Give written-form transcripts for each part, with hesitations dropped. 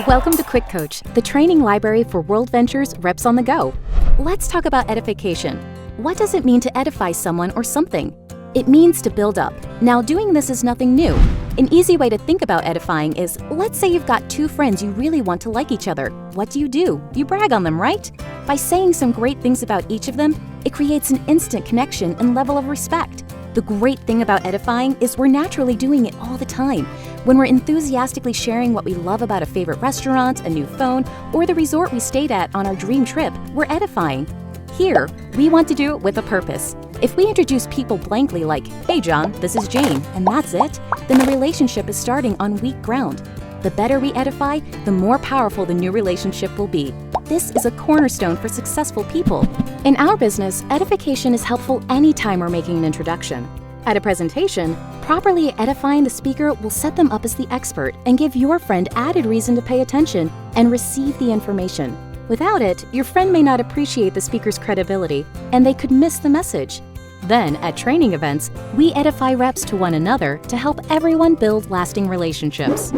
Welcome to QuickCoach, the training library for WorldVentures Reps on the Go. Let's talk about edification. What does it mean to edify someone or something? It means to build up. Now, doing this is nothing new. An easy way to think about edifying is, let's say you've got two friends you really want to like each other. What do? You brag on them, right? By saying some great things about each of them, it creates an instant connection and level of respect. The great thing about edifying is we're naturally doing it all the time. When we're enthusiastically sharing what we love about a favorite restaurant, a new phone, or the resort we stayed at on our dream trip, we're edifying. Here, we want to do it with a purpose. If we introduce people blankly like, "Hey John, this is Jane," and that's it, then the relationship is starting on weak ground. The better we edify, the more powerful the new relationship will be. This is a cornerstone for successful people. In our business, edification is helpful anytime we're making an introduction. At a presentation, properly edifying the speaker will set them up as the expert and give your friend added reason to pay attention and receive the information. Without it, your friend may not appreciate the speaker's credibility, and they could miss the message. Then, at training events, we edify reps to one another to help everyone build lasting relationships.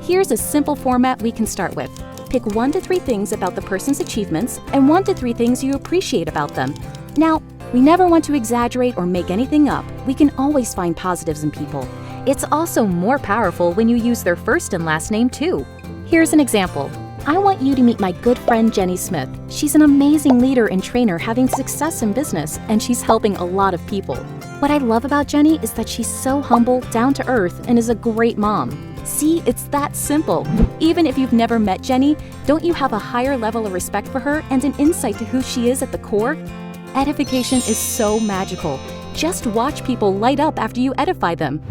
Here's a simple format we can start with. Pick 1 to 3 things about the person's achievements and 1 to 3 things you appreciate about them. Now, we never want to exaggerate or make anything up. We can always find positives in people. It's also more powerful when you use their first and last name too. Here's an example. I want you to meet my good friend Jenny Smith. She's an amazing leader and trainer having success in business, and she's helping a lot of people. What I love about Jenny is that she's so humble, down to earth, and is a great mom. See, it's that simple. Even if you've never met Jenny, don't you have a higher level of respect for her and an insight to who she is at the core? Edification is so magical. Just watch people light up after you edify them.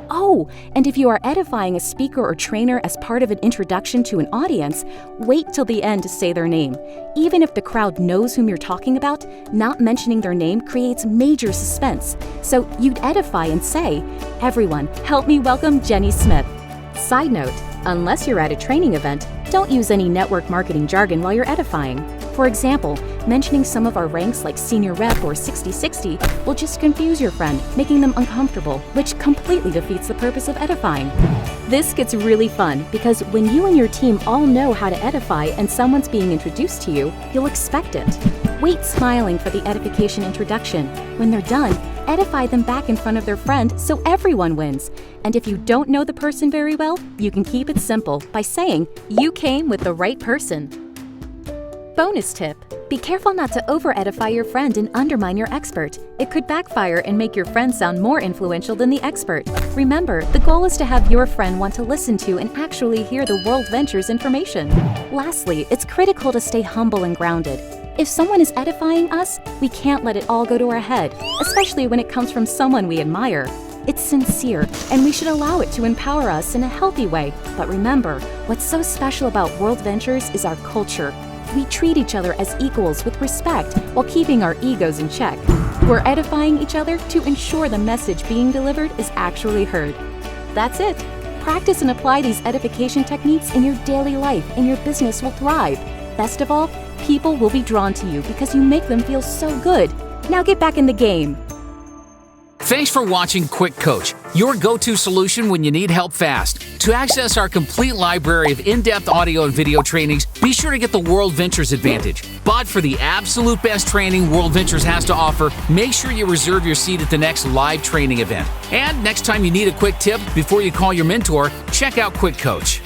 Oh, and if you are edifying a speaker or trainer as part of an introduction to an audience, wait till the end to say their name. Even if the crowd knows whom you're talking about, not mentioning their name creates major suspense. So you'd edify and say, "Everyone, help me welcome Jenny Smith." Side note, unless you're at a training event, don't use any network marketing jargon while you're edifying. For example, mentioning some of our ranks like senior rep or 60/60 will just confuse your friend, making them uncomfortable, which completely defeats the purpose of edifying. This gets really fun because when you and your team all know how to edify and someone's being introduced to you, you'll expect it. Wait smiling for the edification introduction. When they're done, edify them back in front of their friend so everyone wins. And if you don't know the person very well, you can keep it simple by saying, "You came with the right person." Bonus tip: be careful not to over-edify your friend and undermine your expert. It could backfire and make your friend sound more influential than the expert. Remember, the goal is to have your friend want to listen to and actually hear the WorldVentures information. Lastly, it's critical to stay humble and grounded. If someone is edifying us, we can't let it all go to our head, especially when it comes from someone we admire. It's sincere, and we should allow it to empower us in a healthy way. But remember, what's so special about WorldVentures is our culture. We treat each other as equals with respect while keeping our egos in check. We're edifying each other to ensure the message being delivered is actually heard. That's it. Practice and apply these edification techniques in your daily life, and your business will thrive. Best of all, people will be drawn to you because you make them feel so good. Now get back in the game. Thanks for watching QuickCoach, your go-to solution when you need help fast. To access our complete library of in-depth audio and video trainings, be sure to get the WorldVentures Advantage. But for the absolute best training WorldVentures has to offer, make sure you reserve your seat at the next live training event. And next time you need a quick tip before you call your mentor, check out QuickCoach.